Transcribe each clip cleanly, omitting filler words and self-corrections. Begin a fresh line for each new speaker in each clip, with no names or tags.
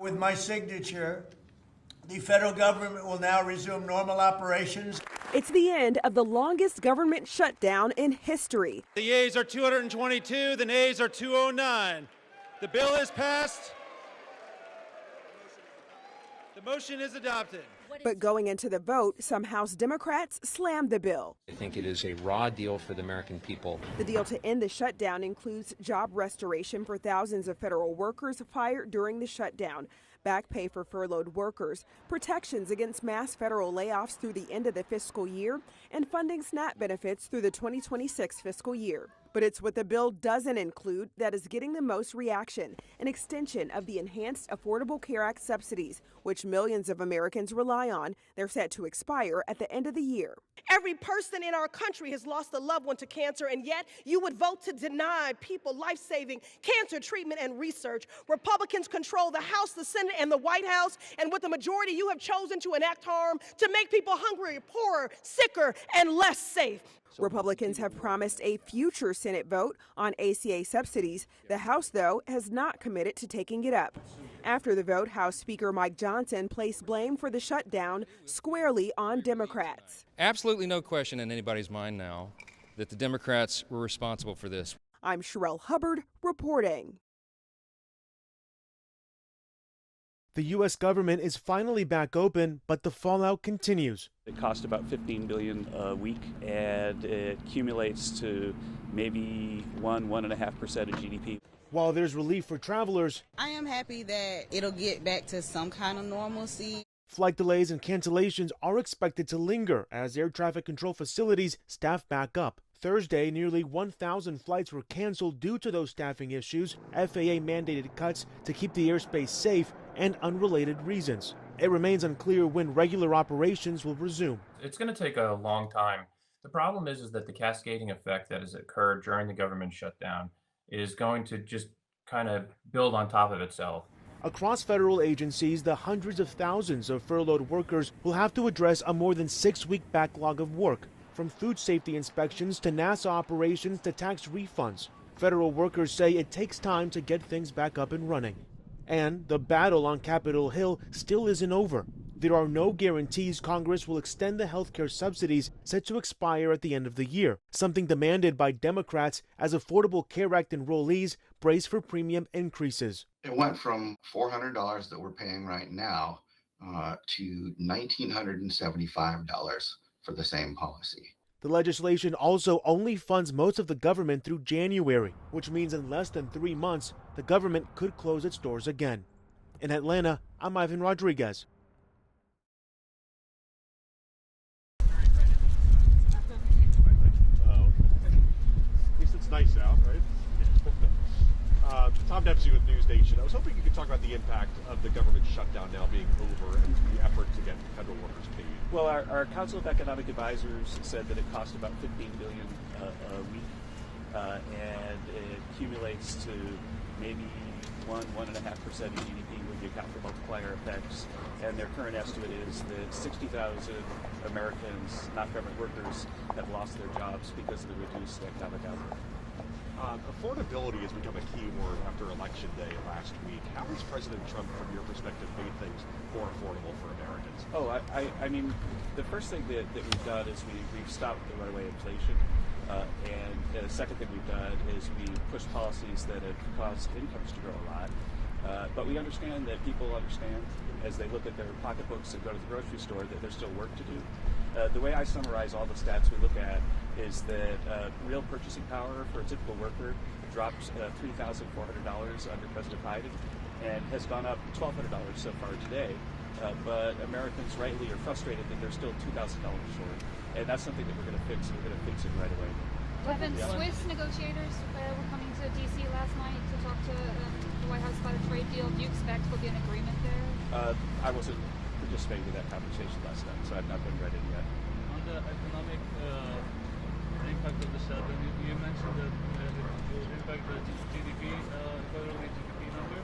With my signature, the federal government will now resume normal operations.
It's the end of the longest government shutdown in history.
The yeas are 222, the nays are 209. The bill is passed. The motion is adopted.
But going into the vote, some House Democrats slammed the bill.
I think it is a raw deal for the American people.
The deal to end the shutdown includes job restoration for thousands of federal workers fired during the shutdown, back pay for furloughed workers, protections against mass federal layoffs through the end of the fiscal year, and funding SNAP benefits through the 2026 fiscal year. But it's what the bill doesn't include that is getting the most reaction, an extension of the Enhanced Affordable Care Act subsidies, which millions of Americans rely on. They're set to expire at the end of the year.
Every person in our country has lost a loved one to cancer, and yet you would vote to deny people life-saving cancer treatment and research. Republicans control the House, the Senate, and the White House, and with the majority, you have chosen to enact harm to make people hungrier, poorer, sicker, and less safe.
Republicans have promised a future Senate vote on ACA subsidies. The House, though, has not committed to taking it up. After the vote, House Speaker Mike Johnson placed blame for the shutdown squarely on Democrats.
Absolutely no question in anybody's mind now that the Democrats were responsible for this.
I'm Sherelle Hubbard reporting.
The U.S. government is finally back open, but the fallout continues.
It costs about $15 billion a week, and it accumulates to maybe 1.5% of GDP.
While there's relief for travelers,
I am happy that it'll get back to some kind of normalcy.
Flight delays and cancellations are expected to linger as air traffic control facilities staff back up. Thursday, nearly 1,000 flights were canceled due to those staffing issues, FAA mandated cuts to keep the airspace safe, and unrelated reasons. It remains unclear when regular operations will resume.
It's going to take a long time. The problem is that the cascading effect that has occurred during the government shutdown is going to just kind of build on top of itself.
Across federal agencies, the hundreds of thousands of furloughed workers will have to address a more than 6-week backlog of work, from food safety inspections to NASA operations to tax refunds. Federal workers say it takes time to get things back up and running. And the battle on Capitol Hill still isn't over. There are no guarantees Congress will extend the health care subsidies set to expire at the end of the year, something demanded by Democrats as Affordable Care Act enrollees brace for premium increases.
It went from $400 that we're paying right now to $1,975 for the same policy.
The legislation also only funds most of the government through January, which means in less than 3 months, the government could close its doors again. In Atlanta, I'm Ivan Rodriguez.
At least it's nice out, right? Tom Dempsey with News Nation. I was hoping you could talk about the impact of the government shutdown now being over and the effort to get federal workers paid.
Well, our Council of Economic Advisors said that it cost about $15 billion a week, and it accumulates to maybe 1.5% of GDP when you account for multiplier effects. And their current estimate is that 60,000 Americans, not government workers, have lost their jobs because of the reduced economic output.
Affordability has become a key word after Election Day last week. How has President Trump, from your perspective, made things more affordable for Americans?
Oh, I mean, the first thing that we've done is we've stopped the runaway inflation. And the second thing we've done is we've pushed policies that have caused incomes to grow a lot. But we understand that people understand as they look at their pocketbooks and go to the grocery store that there's still work to do. The way I summarize all the stats we look at is that real purchasing power for a typical worker dropped $3,400 under President Biden and has gone up $1,200 so far today. But Americans rightly are frustrated that they're still $2,000 short. And that's something that we're going to fix, and we're going to fix it right away.
Kevin, Swiss negotiators were coming to D.C. last night to talk to the White House about a trade deal. Do you expect there'll be an agreement there?
I wasn't participating in that conversation last night, so I've not been read in yet.
On the economic impact of the shutdown, you mentioned that it will impact the GDP, federal GDP number.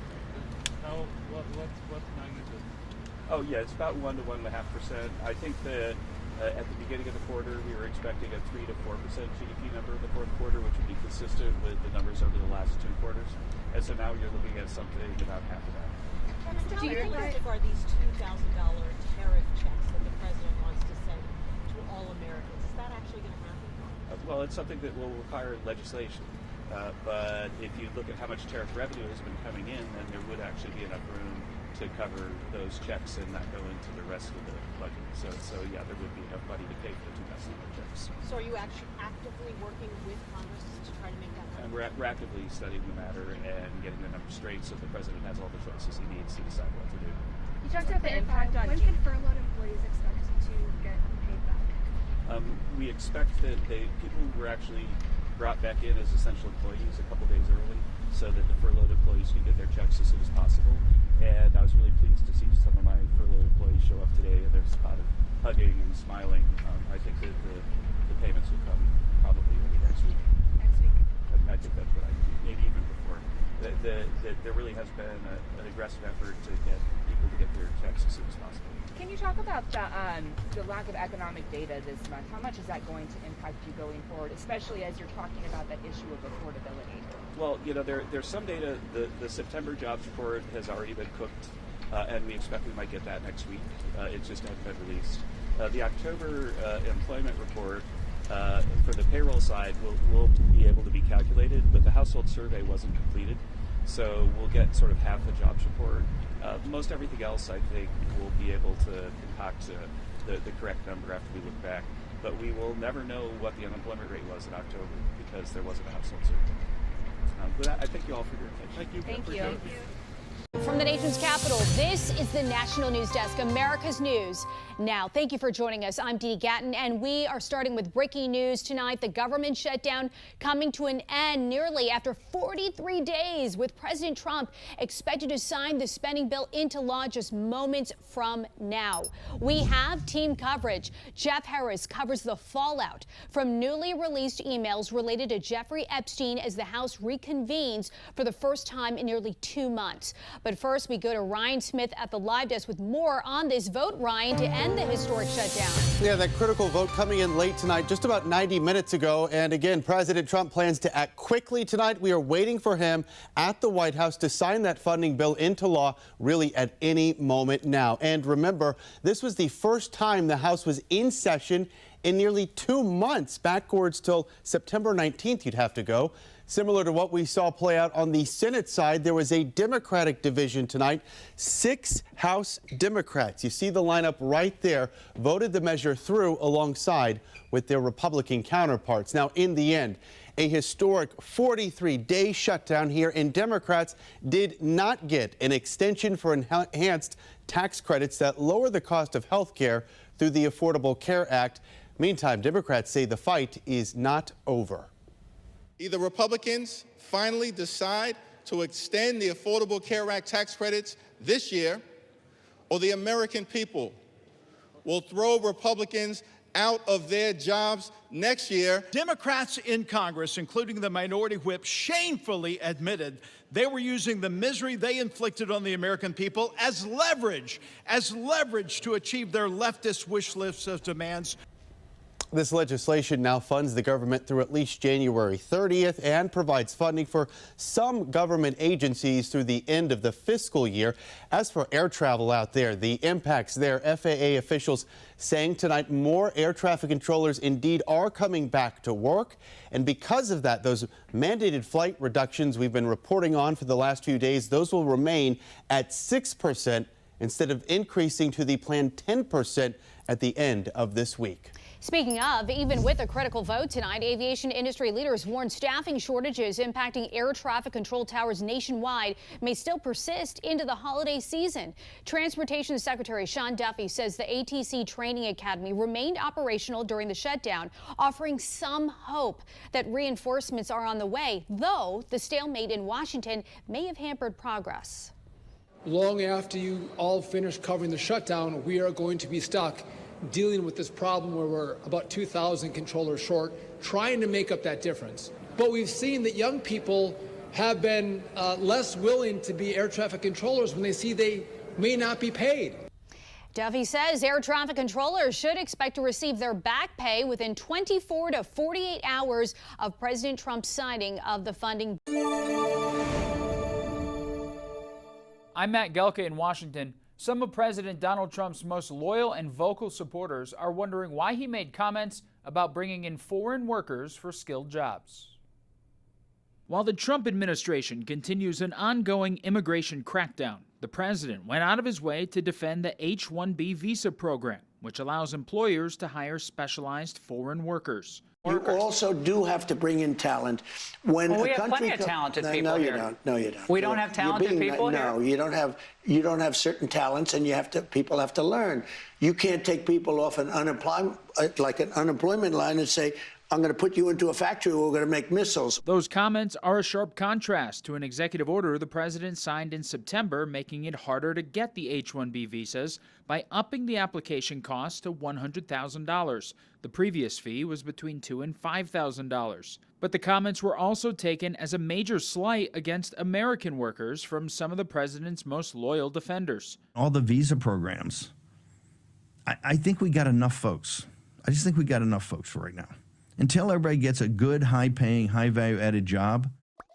What magnitude?
Oh yeah, it's about 1 to 1.5%. I think that at the beginning of the quarter, we were expecting a 3 to 4% GDP number in the fourth quarter, which would be consistent with the numbers over the last 2 quarters. And so now you're looking at something about half of that.
Do you think that are these $2,000 tariff checks that the president wants to send to all Americans? Is that actually going to happen?
Well, it's something that will require legislation. But if you look at how much tariff revenue has been coming in, then there would actually be enough room to cover those checks and not go into the rest of the budget. So yeah, there would be enough money to pay for the $2,000 checks.
So are you actually actively working with Congress to try to make that happen?
And we're actively studying the matter and getting the numbers straight so the president has all the choices he needs to decide what to do.
You talked about the impact on... When can furloughed employees expect to get paid back?
We expect that people who were actually brought back in as essential employees a couple days early so that the furloughed employees can get their checks as soon as possible. And I was really pleased to see some of my furloughed employees show up today, and there's a lot of hugging and smiling. I think that the payments will come probably early next week.
Next week?
I think that's what maybe even before. There really has been an aggressive effort to get people to get their checks as soon as possible.
Can you talk about the lack of economic data this month? How much is that going to impact you going forward, especially as you're talking about that issue of affordability?
Well, you know, there's some data. The September jobs report has already been cooked, and we expect we might get that next week. It just hasn't been released. The October employment report for the payroll side will be able to be calculated, but the household survey wasn't completed. So we'll get sort of half the jobs report. Most everything else, I think, we'll be able to concoct the correct number after we look back. But we will never know what the unemployment rate was in October because there wasn't a household survey. But I thank you all for your attention.
Thank you. Thank you.
From the nation's capital, this is the National News Desk, America's News. Now, thank you for joining us. I'm Dee Gatton, and we are starting with breaking news tonight. The government shutdown coming to an end nearly after 43 days, with President Trump expected to sign the spending bill into law just moments from now. We have team coverage. Jeff Harris covers the fallout from newly released emails related to Jeffrey Epstein as the House reconvenes for the first time in nearly 2 months. But first, we go to Ryan Smith at the live desk with more on this vote, Ryan, to end the historic shutdown.
Yeah, that critical vote coming in late tonight, just about 90 minutes ago. And again, President Trump plans to act quickly tonight. We are waiting for him at the White House to sign that funding bill into law really at any moment now. And remember, this was the first time the House was in session in nearly 2 months, backwards till September 19th, you'd have to go. Similar to what we saw play out on the Senate side, there was a Democratic division tonight. 6 House Democrats, you see the lineup right there, voted the measure through alongside with their Republican counterparts. Now, in the end, a historic 43-day shutdown here, and Democrats did not get an extension for enhanced tax credits that lower the cost of health care through the Affordable Care Act. Meantime, Democrats say the fight is not over.
Either Republicans finally decide to extend the Affordable Care Act tax credits this year, or the American people will throw Republicans out of their jobs next year.
Democrats in Congress, including the minority whip, shamefully admitted they were using the misery they inflicted on the American people as leverage to achieve their leftist wish lists of demands.
This legislation now funds the government through at least January 30th and provides funding for some government agencies through the end of the fiscal year. As for air travel out there, the impacts there, FAA officials saying tonight more air traffic controllers indeed are coming back to work. And because of that, those mandated flight reductions we've been reporting on for the last few days, those will remain at 6% instead of increasing to the planned 10% at the end of this week.
Speaking of, even with a critical vote tonight, aviation industry leaders warn staffing shortages impacting air traffic control towers nationwide may still persist into the holiday season. Transportation Secretary Sean Duffy says the ATC Training Academy remained operational during the shutdown, offering some hope that reinforcements are on the way, though the stalemate in Washington may have hampered progress.
Long after you all finish covering the shutdown, we are going to be stuck dealing with this problem where we're about 2,000 controllers short, trying to make up that difference. But we've seen that young people have been less willing to be air traffic controllers when they see they may not be paid.
Duffy says air traffic controllers should expect to receive their back pay within 24 to 48 hours of President Trump's signing of the funding.
I'm Matt Gelka in Washington. Some of President Donald Trump's most loyal and vocal supporters are wondering why he made comments about bringing in foreign workers for skilled jobs. While the Trump administration continues an ongoing immigration crackdown, the president went out of his way to defend the H-1B visa program, which allows employers to hire specialized foreign workers.
You also do have to bring in talent. When
we
a
have
country
plenty of talented people
no,
here.
You don't. No, you don't.
We don't have talented people here?
No, you don't have certain talents, and people have to learn. You can't take people off an unemployment line and say, I'm going to put you into a factory where we're going to make missiles.
Those comments are a sharp contrast to an executive order the president signed in September, making it harder to get the H-1B visas by upping the application cost to $100,000. The previous fee was between $2,000 and $5,000. But the comments were also taken as a major slight against American workers from some of the president's most loyal defenders.
All the visa programs, I think we got enough folks. I just think we got enough folks for right now. Until everybody gets a good, high-paying, high-value-added job.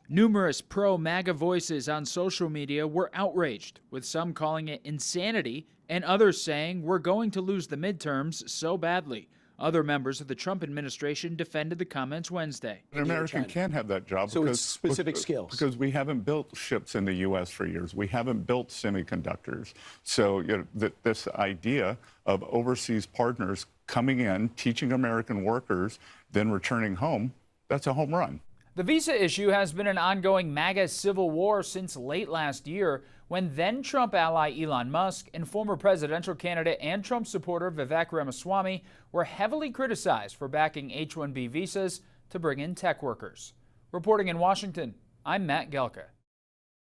Numerous pro-MAGA voices on social media were outraged, with some calling it insanity and others saying we're going to lose the midterms so badly. Other members of the Trump administration defended the comments Wednesday.
An American can't have that job
so it's specific skills.
Because we haven't built ships in the U.S. for years. We haven't built semiconductors. So this idea of overseas partners coming in, teaching American workers, then returning home, that's a home run.
The visa issue has been an ongoing MAGA civil war since late last year, when then-Trump ally Elon Musk and former presidential candidate and Trump supporter Vivek Ramaswamy were heavily criticized for backing H-1B visas to bring in tech workers. Reporting in Washington, I'm Matt Gelka.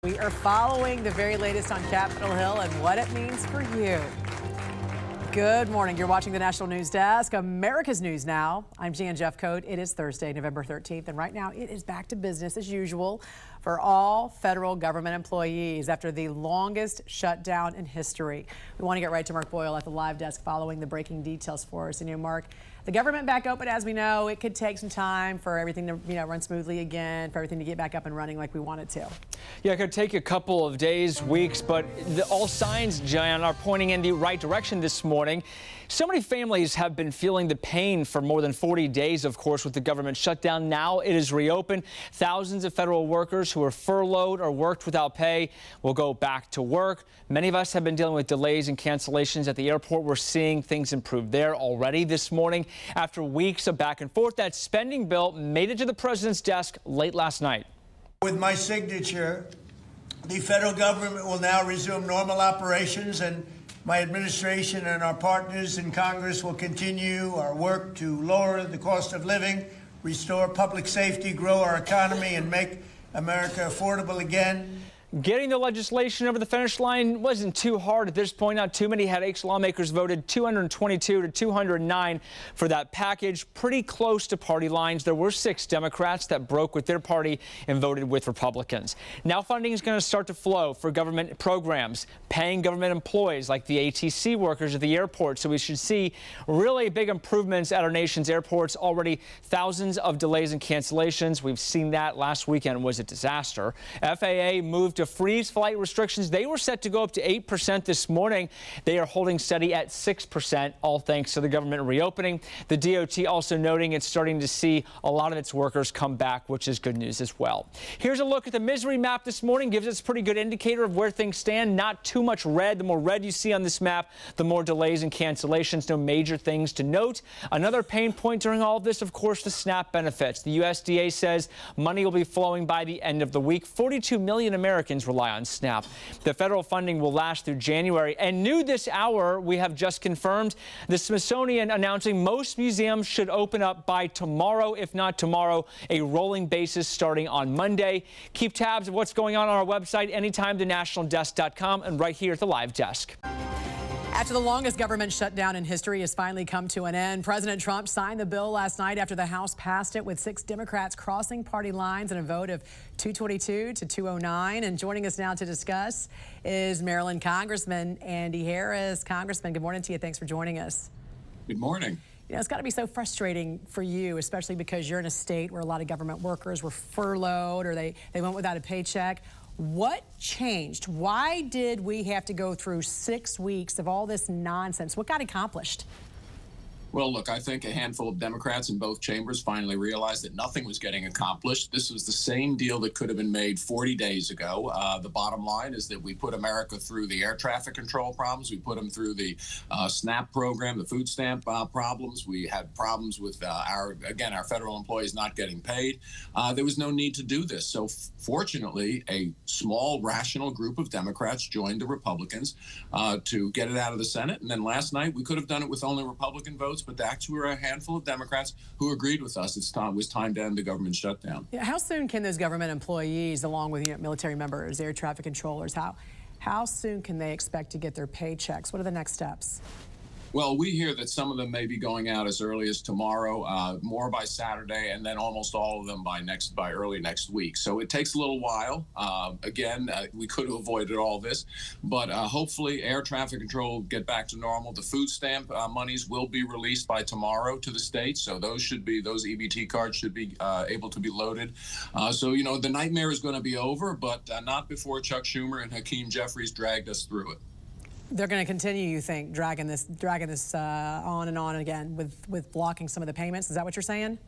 We are following the very latest on Capitol Hill and what it means for you. Good morning. You're watching the National News Desk, America's News Now. I'm Jan Jeffcoat. It is Thursday, November 13th, and right now it is back to business as usual for all federal government employees after the longest shutdown in history. We want to get right to Mark Boyle at the live desk following the breaking details for us. And Mark, the government back open, as we know, it could take some time for everything to run smoothly again, for everything to get back up and running like we want it to.
Yeah, it could take a couple of days, weeks, but all signs, Jan, are pointing in the right direction this morning. So many families have been feeling the pain for more than 40 days, of course, with the government shutdown. Now it is reopened. Thousands of federal workers who are furloughed or worked without pay will go back to work. Many of us have been dealing with delays and cancellations at the airport. We're seeing things improve there already this morning. After weeks of back and forth, that spending bill made it to the president's desk late last night.
With my signature, the federal government will now resume normal operations, and my administration and our partners in Congress will continue our work to lower the cost of living, restore public safety, grow our economy, and make America affordable again.
Getting the legislation over the finish line wasn't too hard at this point. Not too many headaches. Lawmakers voted 222 to 209 for that package, pretty close to party lines. There were 6 Democrats that broke with their party and voted with Republicans. Now funding is going to start to flow for government programs, paying government employees like the ATC workers at the airport. So we should see really big improvements at our nation's airports. Already thousands of delays and cancellations. We've seen that. Last weekend was a disaster. FAA moved to freeze flight restrictions. They were set to go up to 8% this morning. They are holding steady at 6%, all thanks to the government reopening. The DOT also noting it's starting to see a lot of its workers come back, which is good news as well. Here's a look at the misery map this morning. Gives us a pretty good indicator of where things stand. Not too much red. The more red you see on this map, the more delays and cancellations. No major things to note. Another pain point during all of this, of course, the SNAP benefits. The USDA says money will be flowing by the end of the week. 42 million Americans rely on SNAP. The federal funding will last through January. And new this hour, we have just confirmed, the Smithsonian announcing most museums should open up by tomorrow, if not tomorrow, a rolling basis starting on Monday. Keep tabs of what's going on our website anytime, thenationaldesk.com, and right here at the live desk.
After the longest government shutdown in history has finally come to an end, President Trump signed the bill last night after the House passed it with 6 Democrats crossing party lines in a vote of 222 to 209. And joining us now to discuss is Maryland Congressman Andy Harris. Congressman, good morning to you. Thanks for joining us.
Good morning.
You know, it's got to be so frustrating for you, especially because you're in a state where a lot of government workers were furloughed or they went without a paycheck. What changed? Why did we have to go through 6 weeks of all this nonsense? What got accomplished?
Well, look, I think a handful of Democrats in both chambers finally realized that nothing was getting accomplished. This was the same deal that could have been made 40 days ago. The bottom line is that we put America through the air traffic control problems. We put them through the SNAP program, the food stamp problems. We had problems with our federal employees not getting paid. There was no need to do this. So fortunately, a small, rational group of Democrats joined the Republicans to get it out of the Senate. And then last night, we could have done it with only Republican votes, but actually were a handful of Democrats who agreed with us. It was time to end the government shutdown.
Yeah, how soon can those government employees, along with military members, air traffic controllers, how soon can they expect to get their paychecks? What are the next steps?
Well, we hear that some of them may be going out as early as tomorrow, more by Saturday, and then almost all of them by early next week. So it takes a little while. We could have avoided all this, but hopefully air traffic control will get back to normal. The food stamp monies will be released by tomorrow to the states, so those EBT cards should be able to be loaded. So the nightmare is going to be over, but not before Chuck Schumer and Hakeem Jeffries dragged us through it.
They're going to continue, you think, dragging this on and on again with blocking some of the payments? Is that what you're saying?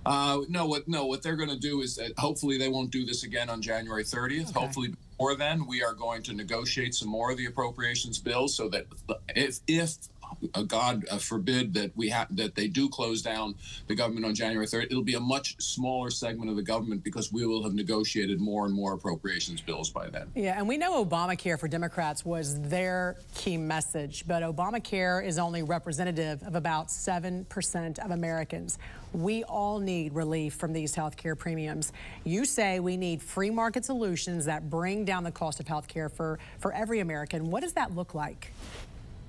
No. What they're going to do is that hopefully they won't do this again on January 30th. Okay. Hopefully before then, we are going to negotiate some more of the appropriations bills so that if God forbid that they do close down the government on January 3rd, it'll be a much smaller segment of the government because we will have negotiated more and more appropriations bills by then.
Yeah, and we know Obamacare for Democrats was their key message, but Obamacare is only representative of about 7% of Americans. We all need relief from these health care premiums. You say we need free market solutions that bring down the cost of health care for every American. What does that look like?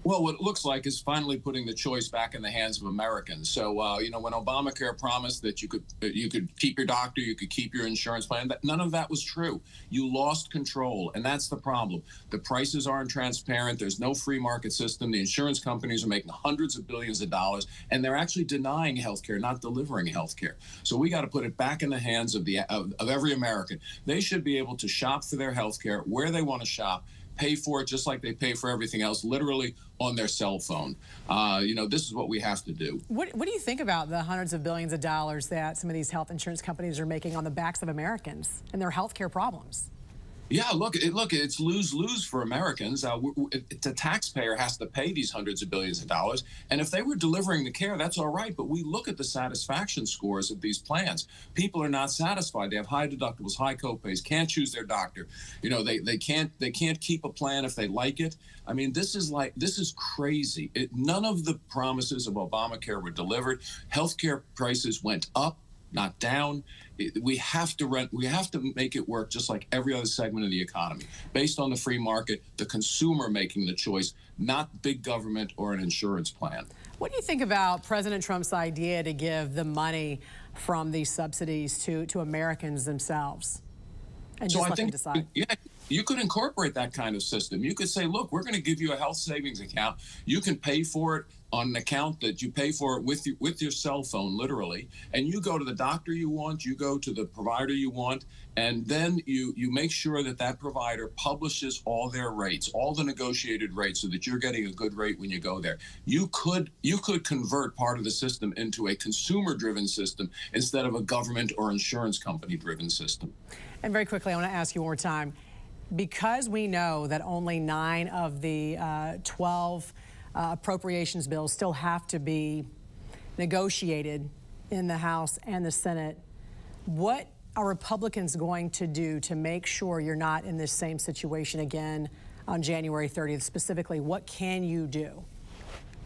Well, what it looks like is finally putting the choice back in the hands of Americans. So, when Obamacare promised that you could keep your doctor, you could keep your insurance plan, none of that was true. You lost control, and that's the problem. The prices aren't transparent. There's no free market system. The insurance companies are making hundreds of billions of dollars, and they're actually denying health care, not delivering health care. So we got to put it back in the hands of every American. They should be able to shop for their health care where they want to shop, pay for it just like they pay for everything else, literally on their cell phone. This is what we have to do. What
do you think about the hundreds of billions of dollars that some of these health insurance companies are making on the backs of Americans and their health care problems?
Yeah, look, it's lose-lose for Americans. The taxpayer has to pay these hundreds of billions of dollars, and if they were delivering the care, that's all right, but we look at the satisfaction scores of these plans. People are not satisfied. They have high deductibles, high copays, can't choose their doctor. They can't keep a plan if they like it. I mean, this is crazy. None of the promises of Obamacare were delivered. Healthcare prices went up, not down. We have to make it work just like every other segment of the economy, based on the free market, the consumer making the choice, not big government or an insurance plan.
What do you think about President Trump's idea to give the money from these subsidies to Americans themselves? And just let them decide.
Yeah, you could incorporate that kind of system. You could say, look, we're going to give you a health savings account. You can pay for it on an account that you pay for it with your cell phone, literally, and you go to the doctor you want, you go to the provider you want, and then you make sure that provider publishes all their rates, all the negotiated rates, so that you're getting a good rate when you go there. You could convert part of the system into a consumer-driven system instead of a government or insurance company-driven system.
And very quickly, I want to ask you one more time, because we know that only 9 of the 12 appropriations bills still have to be negotiated in the House and the Senate, what are Republicans going to do to make sure you're not in this same situation again on January 30th? Specifically, what can you do?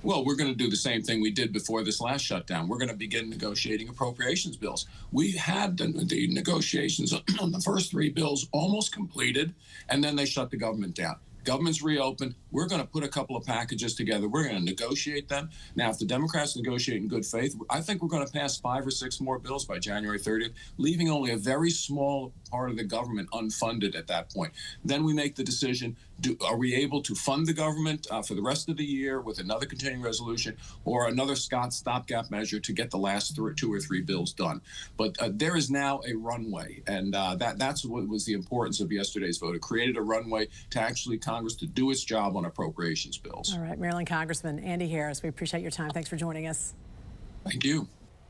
Well, we're going to do the same thing we did before this last shutdown. We're going to begin negotiating appropriations bills. We had the negotiations on the first 3 bills almost completed, and then they shut the government down. Government's reopened. We're going to put a couple of packages together. We're going to negotiate them. Now, if the Democrats negotiate in good faith, I think we're going to pass 5 or 6 more bills by January 30th, leaving only a very small part of the government unfunded at that point. Then we make the decision, are we able to fund the government for the rest of the year with another continuing resolution or another stopgap measure to get the last 2 or 3 bills done? But there is now a runway, and that's what was the importance of yesterday's vote. It created a runway to actually Congress to do its job on appropriations bills.
All right, Maryland Congressman Andy Harris, we appreciate your time. Thanks for joining us.
Thank you.